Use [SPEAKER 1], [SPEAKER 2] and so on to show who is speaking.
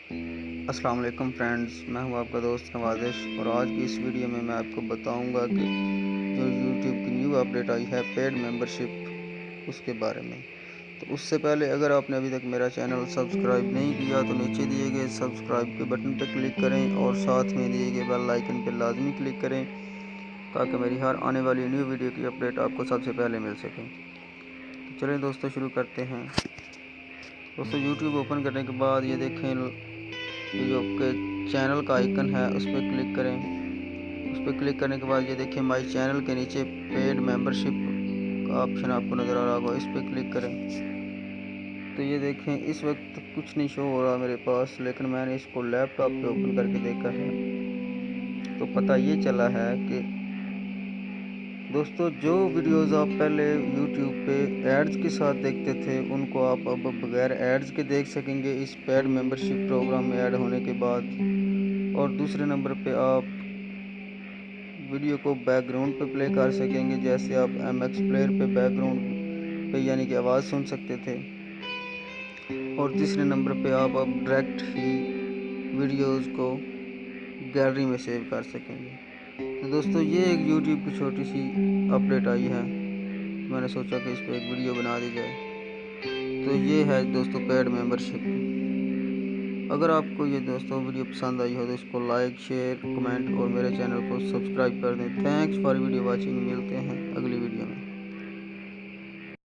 [SPEAKER 1] अस्सलाम वालेकुम फ्रेंड्स, मैं हूं आपका दोस्त नवाजिश और आज की इस वीडियो में मैं आपको बताऊंगा कि जो यूट्यूब की न्यू अपडेट आई है पेड मेंबरशिप उसके बारे में। तो उससे पहले अगर आपने अभी तक मेरा चैनल सब्सक्राइब नहीं किया तो नीचे दिए गए सब्सक्राइब के बटन पर क्लिक करें और साथ में दिए गए बेल आइकन पर लाजमी क्लिक करें ताकि मेरी हर आने वाली न्यू वीडियो की अपडेट आपको सबसे पहले मिल सके। तो चलें दोस्तों, शुरू करते हैं। दोस्तों, यूट्यूब ओपन करने के बाद ये देखें, ये जो आपके चैनल का आइकन है उस पर क्लिक करें। उस पर क्लिक करने के बाद ये देखें माई चैनल के नीचे पेड मेंबरशिप का ऑप्शन आपको नज़र आ रहा होगा, इस पर क्लिक करें। तो ये देखें इस वक्त कुछ नहीं शो हो रहा मेरे पास, लेकिन मैंने इसको लैपटॉप पे ओपन करके देखा है तो पता ये चला है कि दोस्तों जो वीडियोस आप पहले YouTube पे एड्स के साथ देखते थे उनको आप अब बगैर एड्स के देख सकेंगे इस पेड मेंबरशिप प्रोग्राम में ऐड होने के बाद। और दूसरे नंबर पे आप वीडियो को बैकग्राउंड पे प्ले कर सकेंगे, जैसे आप MX प्लेयर पे बैकग्राउंड पे यानी कि आवाज़ सुन सकते थे। और तीसरे नंबर पे आप अब डायरेक्ट ही वीडियोस को गैलरी में सेव कर सकेंगे। तो दोस्तों ये एक YouTube की छोटी सी अपडेट आई है, मैंने सोचा कि इस पर एक वीडियो बना दी जाए। तो ये है दोस्तों पेड मेंबरशिप। अगर आपको ये दोस्तों वीडियो पसंद आई हो तो इसको लाइक, शेयर, कमेंट और मेरे चैनल को सब्सक्राइब कर दें। Thanks for video watching. मिलते हैं अगली वीडियो में।